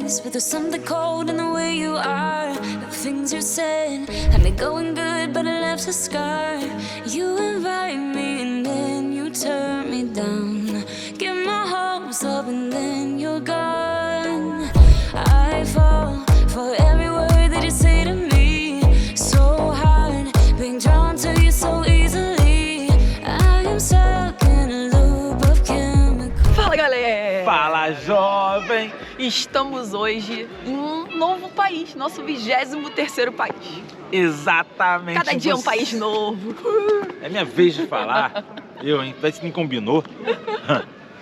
place, but there's something cold in the way you are. The things you said had me going good, but it left a scar. You invite me and then you turn me down. Get my hopes up and then you're gone. I fall for every word that you say to me. So hard, being drawn to you so easily. I am stuck in a loop of chemicals. Fala, galera! Fala, jovem! Estamos hoje em um novo país, nosso 23º país. Exatamente. Cada dia é um país novo. É minha vez de falar. Eu, hein? Parece que me combinou.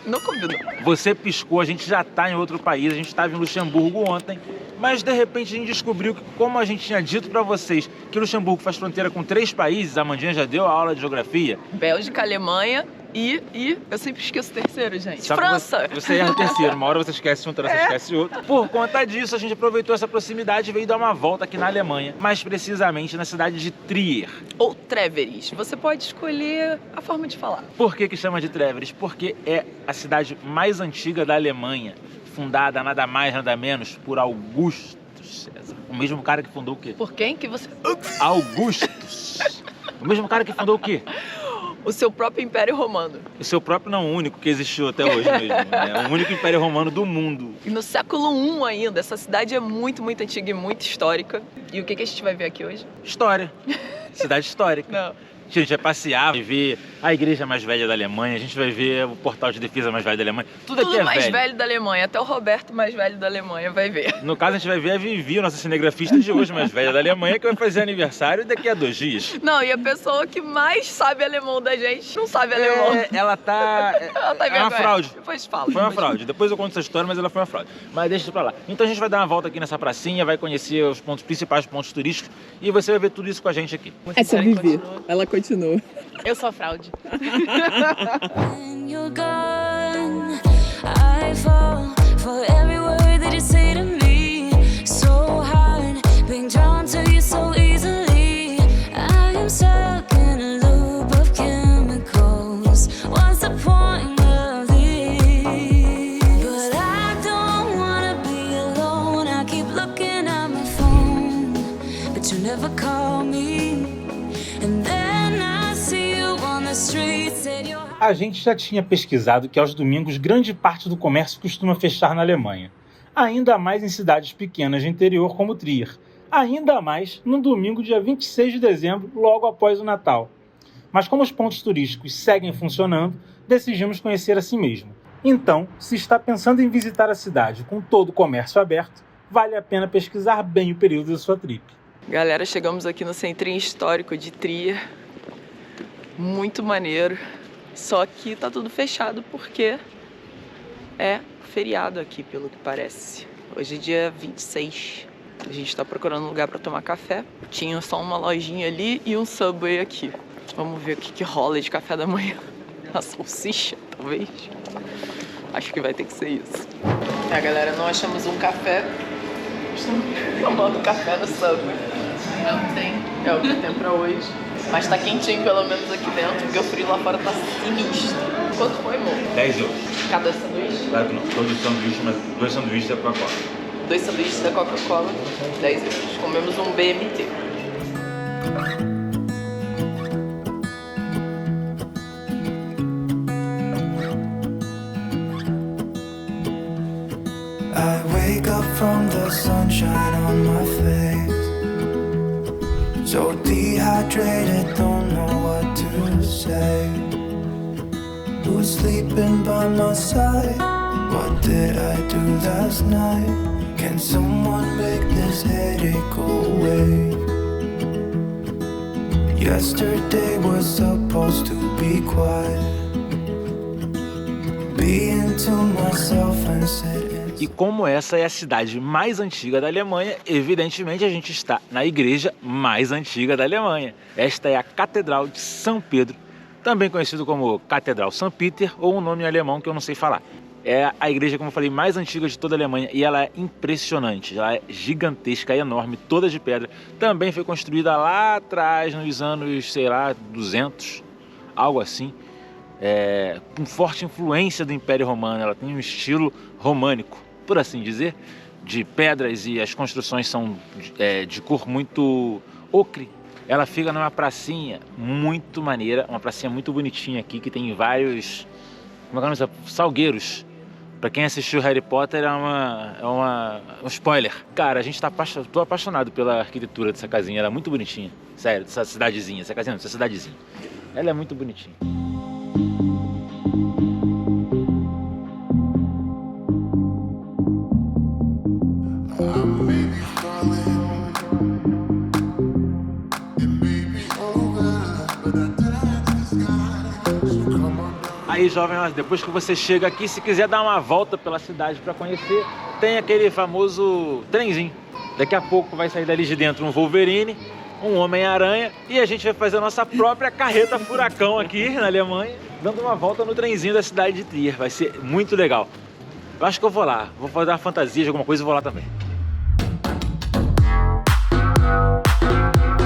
Não combinou. Você piscou, a gente já tá em outro país, a gente estava em Luxemburgo ontem, mas de repente a gente descobriu que, como a gente tinha dito pra vocês, que Luxemburgo faz fronteira com 3 países, a Amandinha já deu a aula de geografia. Bélgica, Alemanha e eu sempre esqueço o terceiro, gente. Só que França! Você erra o terceiro, uma hora você esquece um, outra hora você esquece outro. Por conta disso, a gente aproveitou essa proximidade e veio dar uma volta aqui na Alemanha, mais precisamente na cidade de Trier. Ou Treveris. Você pode escolher a forma de falar. Por que chama de Treveris? Porque é a cidade mais antiga da Alemanha, fundada nada mais, nada menos por Augusto César. O mesmo cara que fundou o quê? Por quem que você... Augustus. O mesmo cara que fundou o quê? O seu próprio Império Romano. O seu próprio não, o único que existiu até hoje mesmo. É o único Império Romano do mundo. E no século I ainda, essa cidade é muito, muito antiga e muito histórica. E o que a gente vai ver aqui hoje? História. Cidade histórica. Não. A gente vai passear, vai ver a igreja mais velha da Alemanha, a gente vai ver o portal de defesa mais velho da Alemanha. Tudo aqui é mais velho. velho da Alemanha, até o Roberto mais velho da Alemanha vai ver. No caso, a gente vai ver a Vivi, nossa cinegrafista de hoje mais velha da Alemanha, que vai fazer aniversário daqui a 2 dias. Não, e a pessoa que mais sabe alemão da gente não sabe alemão. Ela tá... Ela tá é uma fraude. Depois fala. Foi uma fraude. Depois eu conto essa história, mas ela foi uma fraude. Mas deixa isso pra lá. Então a gente vai dar uma volta aqui nessa pracinha, vai conhecer os principais pontos turísticos e você vai ver tudo isso com a gente aqui. Essa é a Vivi. Ela continua. Eu sou a fraude. When you're gone, I fall for every word that you say to me. So hard, being drawn to you so easily. I am stuck in a loop of chemicals. What's the point of this? But I don't wanna be alone. I keep looking at my phone, but you never call me. And then I see you on the street, said you're... A gente já tinha pesquisado que aos domingos grande parte do comércio costuma fechar na Alemanha. Ainda mais em cidades pequenas de interior como Trier. Ainda mais no domingo dia 26 de dezembro, logo após o Natal. Mas como os pontos turísticos seguem funcionando, decidimos conhecer a si mesmo. Então, se está pensando em visitar a cidade com todo o comércio aberto, vale a pena pesquisar bem o período da sua trip. Galera, chegamos aqui no centrinho histórico de Trier. Muito maneiro. Só que tá tudo fechado porque é feriado aqui, pelo que parece. Hoje é dia 26. A gente tá procurando um lugar pra tomar café. Tinha só uma lojinha ali e um Subway aqui. Vamos ver o que rola de café da manhã. A salsicha, talvez. Acho que vai ter que ser isso. É, galera, não achamos um café. Estamos tomando café no Subway. Não tem. É o que tem pra hoje. Mas tá quentinho pelo menos aqui dentro, porque o frio lá fora tá sinistro. Quanto foi, amor? 10 euros. Cada sanduíche? Claro que não. Todos sanduíches, mas 2 sanduíches da Coca-Cola. 2 sanduíches da Coca-Cola, 10 euros. Comemos um BMT. I wake up from the sunshine on my face. So dehydrated, don't know what to say. Who's sleeping by my side? What did I do last night? Can someone make this headache go away? Yesterday was supposed to be quiet. Being to myself and sitting. E como essa é a cidade mais antiga da Alemanha, evidentemente a gente está na igreja mais antiga da Alemanha. Esta é a Catedral de São Pedro, também conhecido como Catedral São Peter, ou um nome em alemão que eu não sei falar. É a igreja, como eu falei, mais antiga de toda a Alemanha e ela é impressionante, ela é gigantesca, enorme, toda de pedra. Também foi construída lá atrás, nos anos, sei lá, 200, algo assim. Com forte influência do Império Romano, ela tem um estilo românico, por assim dizer, de pedras e as construções são de cor muito ocre. Ela fica numa pracinha muito maneira, uma pracinha muito bonitinha aqui, que tem vários, como é que é o nome? Salgueiros. Pra quem assistiu Harry Potter um spoiler. Cara, tô apaixonado pela arquitetura dessa casinha, ela é muito bonitinha. Sério, dessa cidadezinha, essa cidadezinha. Ela é muito bonitinha. Aí, jovem, depois que você chega aqui, se quiser dar uma volta pela cidade para conhecer, tem aquele famoso trenzinho. Daqui a pouco vai sair dali de dentro um Wolverine, um Homem-Aranha, e a gente vai fazer a nossa própria carreta furacão aqui na Alemanha, dando uma volta no trenzinho da cidade de Trier. Vai ser muito legal. Eu acho que eu vou lá, vou fazer uma fantasia de alguma coisa e vou lá também.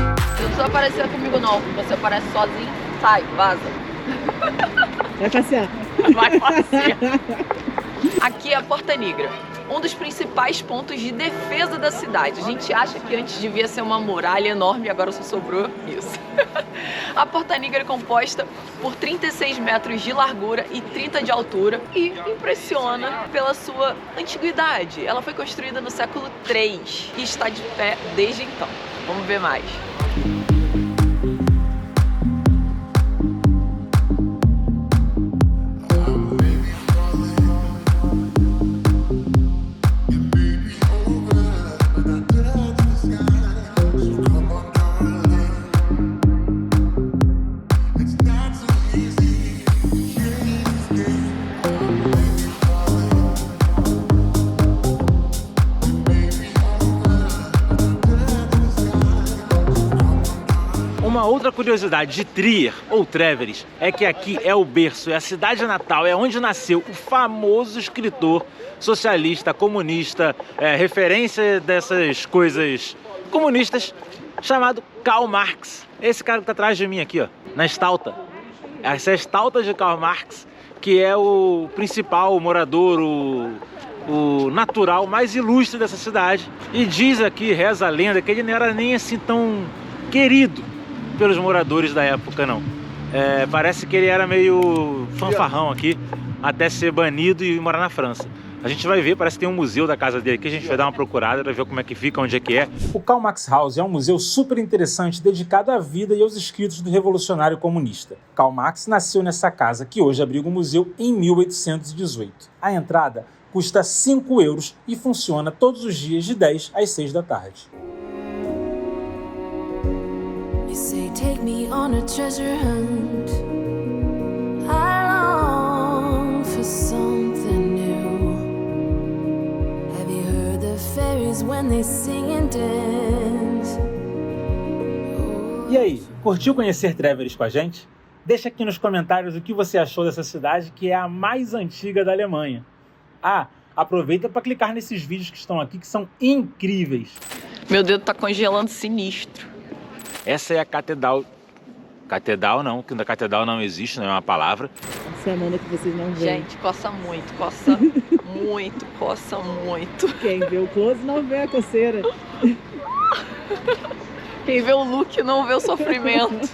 Não precisa aparecer comigo não, você aparece sozinho, sai, vaza. Vai passear. Vai passear. Aqui é a Porta Negra, um dos principais pontos de defesa da cidade. A gente acha que antes devia ser uma muralha enorme e agora só sobrou isso. A Porta Negra é composta por 36 metros de largura e 30 de altura e impressiona pela sua antiguidade. Ela foi construída no século III e está de pé desde então. Vamos ver mais. Uma outra curiosidade de Trier, ou Treveris, é que aqui é o berço, é a cidade natal, é onde nasceu o famoso escritor socialista, comunista, referência dessas coisas comunistas, chamado Karl Marx. Esse cara que tá atrás de mim aqui, ó, na estalta. Essa é a estalta de Karl Marx, que é o principal morador, o natural mais ilustre dessa cidade. E diz aqui, reza a lenda, que ele não era nem assim tão querido pelos moradores da época, não. Parece que ele era meio fanfarrão aqui, até ser banido e morar na França. A gente vai ver, parece que tem um museu da casa dele aqui, a gente vai dar uma procurada para ver como é que fica, onde é que é. O Karl Marx House é um museu super interessante dedicado à vida e aos escritos do revolucionário comunista. Karl Marx nasceu nessa casa, que hoje abriga o museu, em 1818. A entrada custa 5 € e funciona todos os dias de 10 às 6 da tarde. You say take me on a treasure hunt. I long for something new. Have you heard the fairies when they sing and dance? E aí, curtiu conhecer Treveris com a gente? Deixa aqui nos comentários o que você achou dessa cidade, que é a mais antiga da Alemanha. Aproveita para clicar nesses vídeos que estão aqui, que são incríveis. Meu dedo tá congelando sinistro. Essa é a catedral. Catedral não, que a catedral não existe, não é uma palavra. Essa semana que vocês não veem. Gente, coça muito, coça muito, coça muito. Quem vê o close não vê a coceira. Quem vê o look não vê o sofrimento.